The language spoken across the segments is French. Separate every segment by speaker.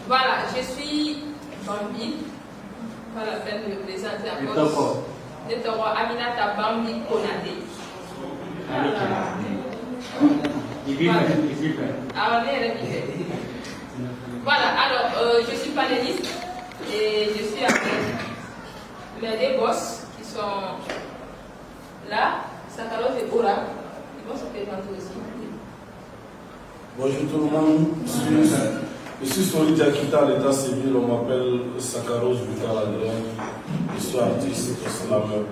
Speaker 1: Voilà, je suis Bambi. Pas la peine de me présenter encore. Netoro Aminata Bambi Konate. Voilà, alors je suis panéliste et je suis avec mes deux boss qui sont là, Sakaros et Ora. Ils vont se présenter aussi.
Speaker 2: Bonjour tout le monde, je suis Solid Akita à l'état civil, on m'appelle Sakaros Bukal Adrien, je suis artiste et slameur.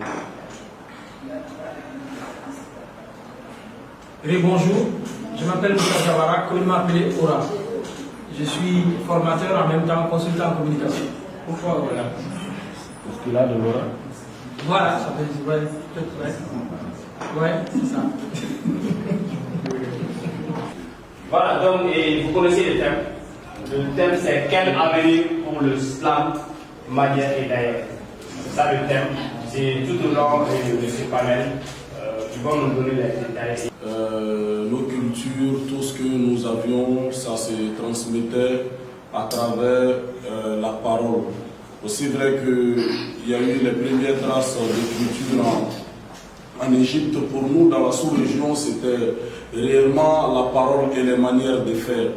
Speaker 3: Bonjour, je m'appelle Moussa Javara, comme il m'a appelé Ora. Je suis formateur en même temps consultant en communication. Pourquoi voilà?
Speaker 2: Parce qu'il a de l'aura.
Speaker 3: Voilà, ça peut être ouais. Ouais, c'est ça.
Speaker 4: Voilà, donc vous connaissez le thème. Le thème c'est quel avenir pour le slam malien et d'ailleurs. C'est ça le thème. C'est tout au long de ce panel. Ils vont nous donner les détails.
Speaker 2: Nos cultures, tout ce que nous avions, ça se transmettait à travers la parole. Aussi vrai qu'il y a eu les premières traces d'écriture en Égypte. Pour nous, dans la sous-région, c'était réellement la parole et les manières de faire.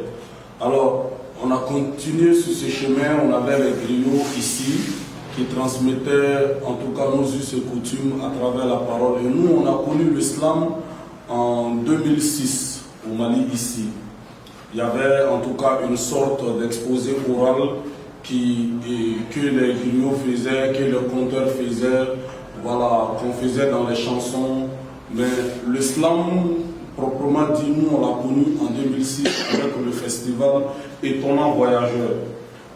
Speaker 2: Alors, on a continué sur ce chemin. On avait les griots ici qui transmettaient en tout cas nos us et coutumes à travers la parole. Et nous, on a connu l'islam en 2006 au Mali ici. Il y avait en tout cas une sorte d'exposé oral que les griots faisaient, que les conteurs faisaient, voilà, qu'on faisait dans les chansons. Mais l'islam, proprement dit, nous on l'a connu en 2006 avec le festival Étonnant Voyageur.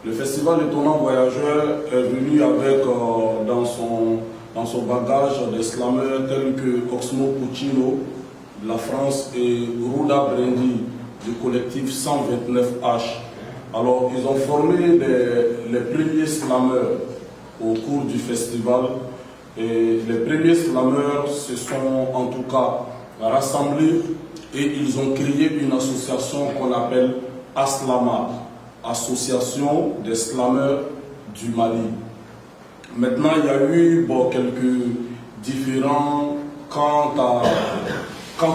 Speaker 2: Le festival Étonnant Voyageur est venu avec dans son bagage des slameurs tels que Oxmo Puccino de la France et Ruda Brendi du collectif 129H. Alors ils ont formé les premiers slameurs au cours du festival et les premiers slameurs se sont en tout cas rassemblés et ils ont créé une association qu'on appelle Aslama, Association des slameurs du Mali. Maintenant il y a eu quelques différents quant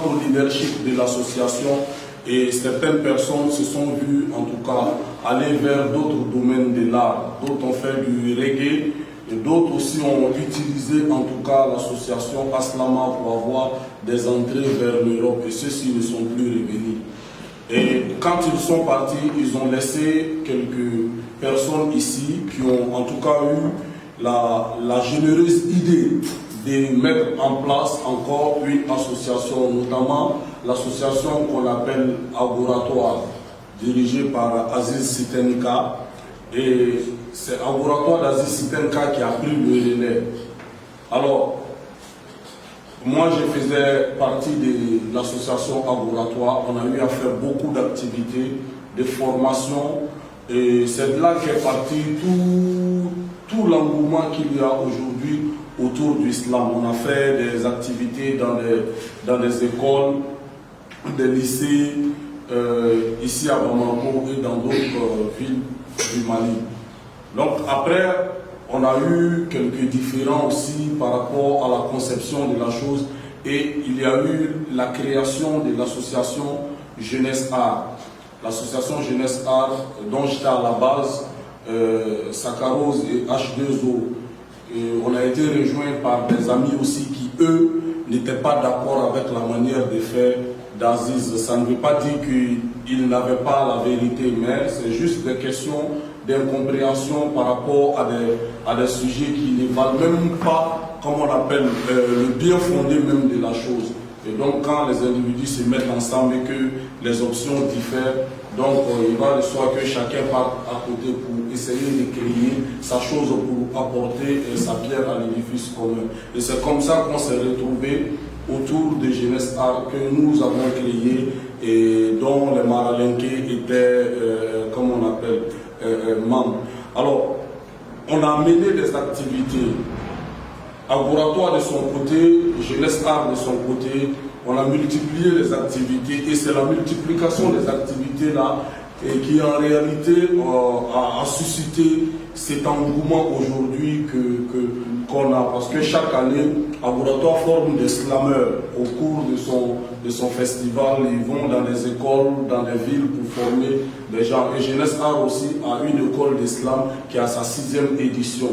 Speaker 2: au leadership de l'association et certaines personnes se sont vues en tout cas aller vers d'autres domaines de l'art. D'autres ont fait du reggae et d'autres aussi ont utilisé en tout cas l'association Aslama pour avoir des entrées vers l'Europe et ceux-ci ne sont plus revenus. Et quand ils sont partis, ils ont laissé quelques personnes ici qui ont en tout cas eu la généreuse idée de mettre en place encore une association, notamment l'association qu'on appelle Agoratoire, dirigée par Aziz Sitenka. Et c'est Agoratoire d'Aziz Sitenka qui a pris le relais. Alors, moi je faisais partie de l'association Agoratoire. On a eu à faire beaucoup d'activités, de formations. Et c'est de là qu'est parti tout l'engouement qu'il y a aujourd'hui autour de l'islam. On a fait des activités dans des écoles, des lycées, ici à Bamako et dans d'autres villes du Mali. Donc après, on a eu quelques différends aussi par rapport à la conception de la chose et il y a eu la création de l'association Jeunesse Art. L'association Jeunesse Art dont j'étais à la base, Sakaros et H2O. Et on a été rejoints par des amis aussi qui, eux, n'étaient pas d'accord avec la manière de faire d'Aziz. Ça ne veut pas dire qu'ils n'avaient pas la vérité, mais c'est juste des questions d'incompréhension par rapport à des sujets qui ne valent même pas, comme on appelle, le bien fondé même de la chose. Et donc quand les individus se mettent ensemble et que les options diffèrent, donc il va de soi que chacun parte à côté pour essayer de créer sa chose pour apporter sa pierre à l'édifice commun. Et c'est comme ça qu'on s'est retrouvé autour de Jeunesse Art que nous avons créé et dont les Maralinqués étaient, comme on appelle, membres. Alors, on a mené des activités. Agoratoire de son côté, Jeunesse Art de son côté, on a multiplié les activités et c'est la multiplication des activités là et qui en réalité a suscité cet engouement aujourd'hui qu'on a. Parce que chaque année, Abouratoire forme des slameurs au cours de son festival. Ils vont dans les écoles, dans les villes pour former des gens. Et Jeunesse Art aussi a une école d'islam qui a sa 6e édition.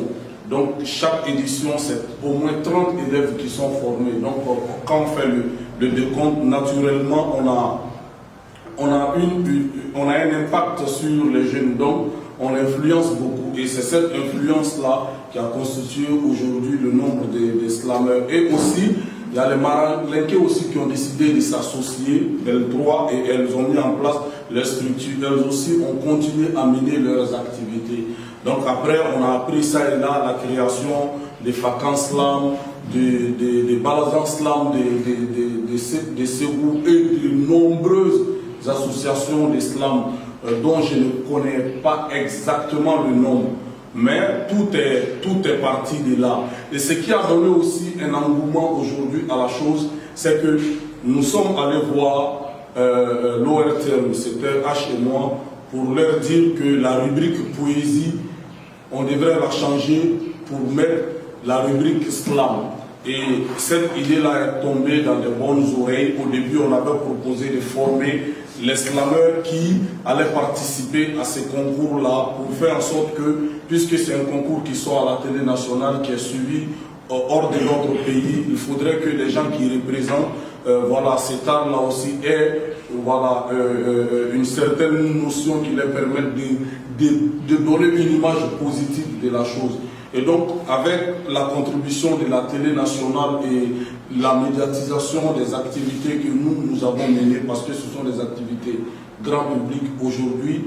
Speaker 2: Donc chaque édition, c'est au moins 30 élèves qui sont formés. Donc quand on fait le décompte, naturellement, on a un impact sur les jeunes. Donc on influence beaucoup. Et c'est cette influence-là qui a constitué aujourd'hui le nombre des slameurs. Et aussi, il y a les Maranlingués aussi qui ont décidé de s'associer, elles 3, et elles ont mis en place les structures. Elles aussi ont continué à mener leurs activités. Donc après, on a appris ça et là, la création des Fakan Slam, des Balazan Slam, des Ségou et de nombreuses associations d'islam dont je ne connais pas exactement le nom. Mais tout est parti de là. Et ce qui a donné aussi un engouement aujourd'hui à la chose, c'est que nous sommes allés voir l'ORTM, c'était H et moi, pour leur dire que la rubrique poésie, on devrait la changer pour mettre la rubrique slam. Et cette idée-là est tombée dans de bonnes oreilles. Au début, on avait proposé de former les slameurs qui allaient participer à ces concours-là pour faire en sorte que, puisque c'est un concours qui sort à la télé nationale, qui est suivi hors de notre pays, il faudrait que les gens qui représentent cet art-là aussi aient une certaine notion qui leur permette de donner une image positive de la chose. Et donc, avec la contribution de la télé nationale et la médiatisation des activités que nous avons menées, parce que ce sont des activités grand public aujourd'hui,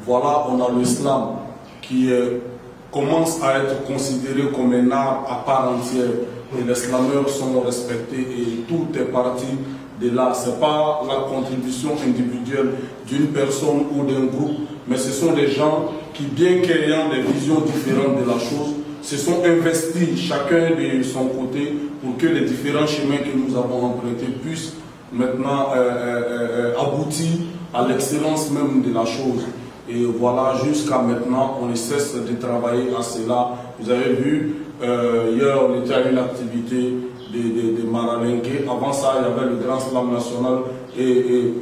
Speaker 2: voilà, on a le slam qui commence à être considéré comme un art à part entière. Et les slameurs sont respectés et tout est parti de là. Ce n'est pas la contribution individuelle d'une personne ou d'un groupe, mais ce sont des gens qui, bien qu'ayant des visions différentes de la chose, se sont investis chacun de son côté pour que les différents chemins que nous avons empruntés puissent maintenant aboutir à l'excellence même de la chose. Et voilà, jusqu'à maintenant, on ne cesse de travailler à cela. Vous avez vu, hier on était à une activité de Maranlingué. Avant ça, il y avait le Grand Slam National et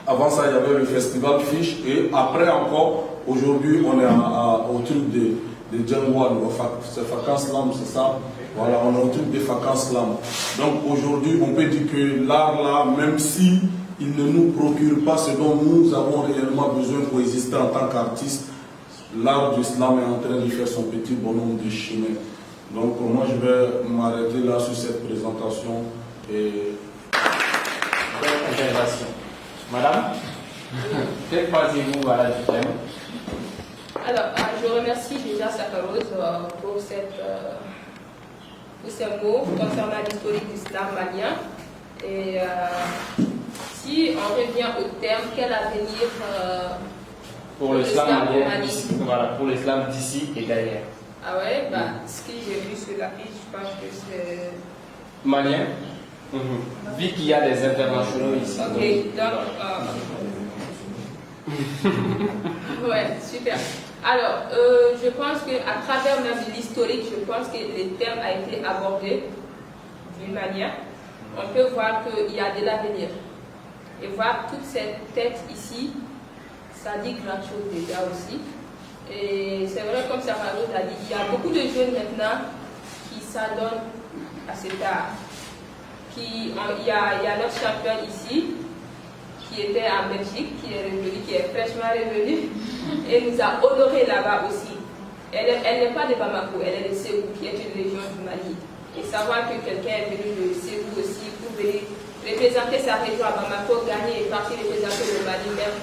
Speaker 2: avant ça, il y avait le Festival Fiche. Et après encore, aujourd'hui, on est au truc de Djangouane, c'est Fakan Slam, c'est ça. Voilà, on est au truc de Fakan Slam. Donc aujourd'hui, on peut dire que l'art là, même si il ne nous procure pas ce dont nous avons réellement besoin pour exister en tant qu'artistes, l'art du slam est en train de faire son petit bonhomme de chemin. Donc moi je vais m'arrêter là sur cette présentation. Et...
Speaker 5: Belle intervention. Madame, que pensez-vous à la du thème?
Speaker 1: Alors, je remercie déjà Sakarose pour ces mots concernant l'historique du slam malien. Et si on revient au terme, quel avenir
Speaker 5: pour le slam malien, voilà, pour l'islam d'ici et d'ailleurs?
Speaker 1: Ah ouais, ce que j'ai vu sur l'affiche, je pense que c'est...
Speaker 5: Malien. Vu qu'il y a des internationaux ici.
Speaker 1: Ok, donc... ouais, super. Alors, je pense qu'à travers même l'historique, je pense que le thème a été abordé d'une manière. On peut voir qu'il y a de l'avenir. Et voir toute cette tête ici, ça dit grand chose déjà aussi. Et c'est vrai, comme Samarou l'a dit, il y a beaucoup de jeunes maintenant qui s'adonnent à cet art. Il y a notre champion ici, qui était en Belgique, qui est revenu, qui est fraîchement revenu, et nous a honoré là-bas aussi. Elle n'est pas de Bamako, elle est de Ségou, qui est une région du Mali. Et savoir que quelqu'un est venu de Ségou aussi pour venir représenter sa région à Bamako, gagner et partir représenter le Mali même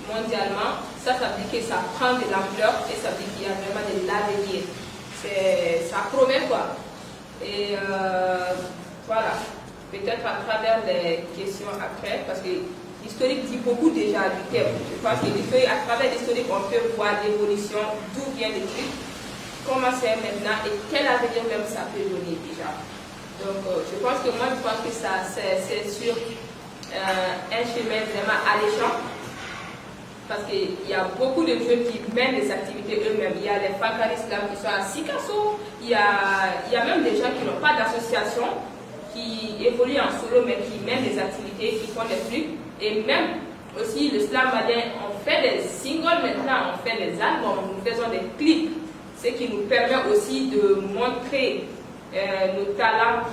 Speaker 1: mondialement, ça veut dire que ça prend de l'ampleur et ça veut dire qu'il y a vraiment de l'avenir. Ça promet quoi. Et voilà, peut-être à travers les questions après, parce que l'historique dit beaucoup déjà du thème. Je pense qu'à travers l'historique, on peut voir l'évolution, d'où vient le truc, comment c'est maintenant et quel avenir même ça peut donner déjà. Donc je pense que ça, c'est sur un chemin vraiment alléchant. parce qu'il y a beaucoup de jeunes qui mènent des activités eux-mêmes. Il y a les Fakaris là qui sont à Sikasso, il y a même des gens qui n'ont pas d'association, qui évoluent en solo mais qui mènent des activités, qui font des trucs. Et même aussi le slam malien, on fait des singles maintenant, on fait des albums, nous faisons des clips, ce qui nous permet aussi de montrer nos talents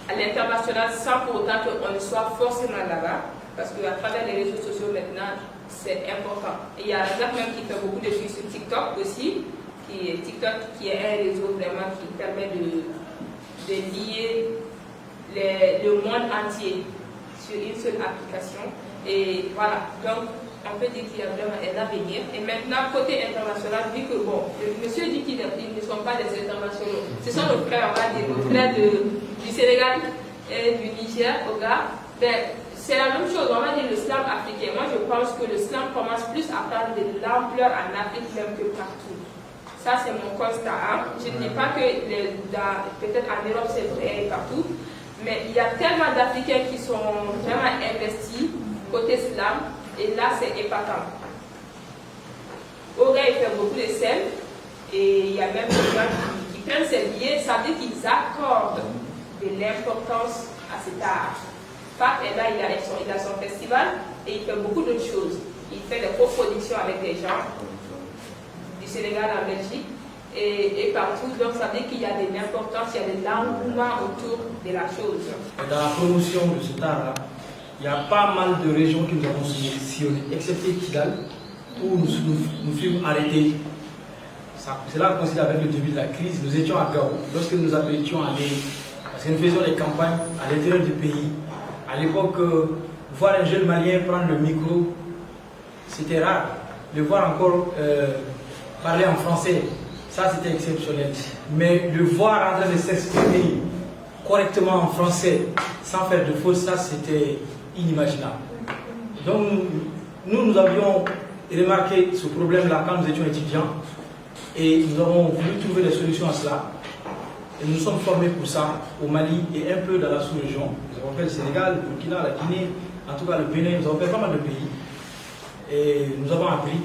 Speaker 1: à l'international sans pour autant qu'on ne soit forcément là-bas. Parce qu'à travers les réseaux sociaux maintenant, c'est important. Et il y a Zach même qui fait beaucoup de choses sur TikTok aussi, TikTok qui est un réseau vraiment qui permet de lier le monde entier sur une seule application. Et voilà, donc on peut dire qu'il y a vraiment un avenir. Et maintenant, côté international, vu que bon, le monsieur dit qu'ils ne sont pas des internationaux, ce sont nos frères, on va dire, nos frères du Sénégal et du Niger, au Ghana. Ben, c'est la même chose, on va dire le slam africain. Moi, je pense que le slam commence plus à prendre de l'ampleur en Afrique même que partout. Ça, c'est mon constat. Hein. Je ne dis pas que peut-être en Europe, c'est vrai partout, mais il y a tellement d'Africains qui sont vraiment investis côté slam, et là, c'est épatant. Auga, il fait beaucoup de scènes, et il y a même des gens qui prennent ces billets, ça veut dire qu'ils accordent de l'importance à cet art. Pape est là, il a son festival et il fait beaucoup d'autres choses. Il fait des coproductions avec des gens du Sénégal en Belgique et partout. Donc ça veut dire qu'il y a de l'importance, il y a de l'engouement autour de la chose.
Speaker 3: Dans la promotion de cet art-là, il y a pas mal de régions qui nous avons sillonnées, excepté Kidal, où nous fûmes arrêtés. Cela coïncide avec le début de la crise. Nous étions à Gao, lorsque nous appelions à aller, parce que nous faisions des campagnes à l'intérieur du pays. À l'époque, voir un jeune Malien prendre le micro, c'était rare. Le voir encore parler en français, ça c'était exceptionnel. Mais le voir en train de s'exprimer correctement en français, sans faire de faute, ça c'était inimaginable. Donc nous avions remarqué ce problème-là quand nous étions étudiants et nous avons voulu trouver des solutions à cela. Et nous sommes formés pour ça au Mali et un peu dans la sous-région. Nous avons fait le Sénégal, le Burkina, la Guinée, en tout cas le Bénin, nous avons fait pas mal de pays. Et nous avons appris.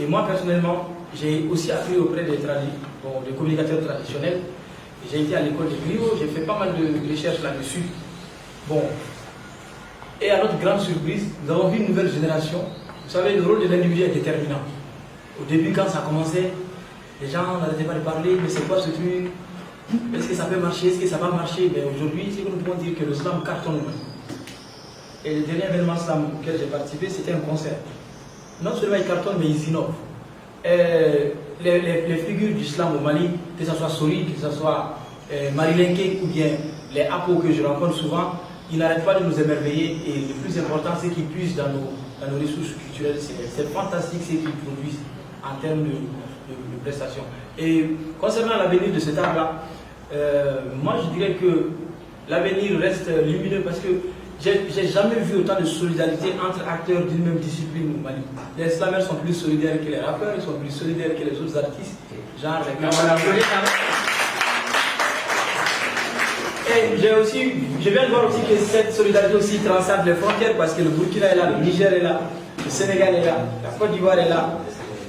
Speaker 3: Et moi personnellement, j'ai aussi appris auprès des communicateurs traditionnels. J'ai été à l'école de Griot, j'ai fait pas mal de recherches là-dessus. Bon. Et à notre grande surprise, nous avons vu une nouvelle génération. Vous savez, le rôle de l'individu est déterminant. Au début, quand ça commençait, les gens n'arrêtaient pas de parler, mais c'est quoi ce truc? Est-ce que ça peut marcher? Est-ce que ça va marcher? Mais aujourd'hui, c'est que nous pouvons dire que le slam cartonne. Et le dernier événement slam auquel j'ai participé, c'était un concert. Non seulement il cartonne, mais ils innovent. Les figures du slam au Mali, que ce soit Sori, que ce soit Marilenke ou bien les Apo que je rencontre souvent, ils n'arrêtent pas de nous émerveiller. Et le plus important, c'est qu'ils puissent dans nos ressources culturelles. C'est fantastique ce qu'ils produisent en termes de prestations. Et concernant l'avenir de cet art-là, moi je dirais que l'avenir reste lumineux parce que j'ai jamais vu autant de solidarité entre acteurs d'une même discipline au Mali. Les slamers sont plus solidaires que les rappeurs, ils sont plus solidaires que les autres artistes, genre les Et je viens de voir aussi que cette solidarité aussi transcende les frontières parce que le Burkina est là, le Niger est là, le Sénégal est là, la Côte d'Ivoire est là.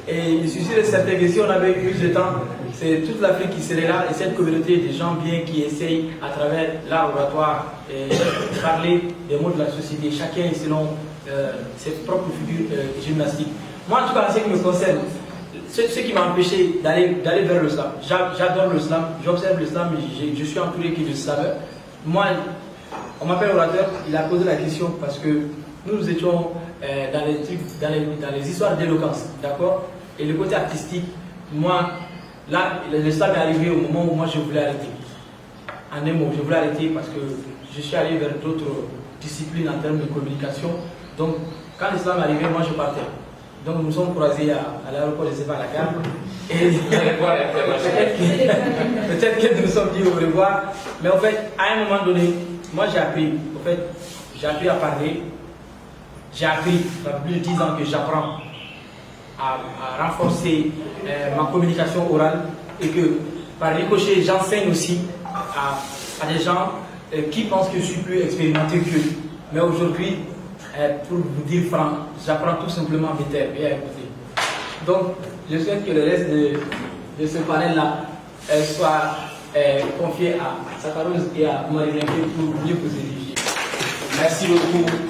Speaker 3: Et je suis sûr et certain que si on avait eu plus de temps, c'est toute l'Afrique qui serait là et cette communauté de gens bien qui essayent à travers l'art oratoire et parler des mots de la société, chacun selon ses propres figures gymnastiques. Moi en tout cas, en ce qui me concerne, ce qui m'a empêché d'aller vers le slam, j'adore le slam, j'observe le slam, je suis entouré de slameurs. Moi, on m'appelle orateur, il a posé la question parce que nous étions dans les histoires d'éloquence, d'accord? Et le côté artistique, moi, là, le slam est arrivé au moment où moi je voulais arrêter. En un mot, je voulais arrêter parce que je suis allé vers d'autres disciplines en termes de communication. Donc, quand l'islam est arrivé, moi je partais. Donc, nous sommes croisés à l'aéroport, je ne sais pas, à la gare. Et peut-être que nous nous sommes dit au revoir. Mais en fait, à un moment donné, moi j'ai appris. En fait, j'ai appris à parler. J'ai appris, ça fait plus de 10 ans que j'apprends à renforcer ma communication orale et que par ricochet, j'enseigne aussi à des gens qui pensent que je suis plus expérimenté qu'eux. Mais aujourd'hui, pour vous dire franc, j'apprends tout simplement mes termes et à écouter. Donc, je souhaite que le reste de ce panel-là soit confié à Sakaros et à Marie pour mieux vous édifier.
Speaker 5: Merci beaucoup.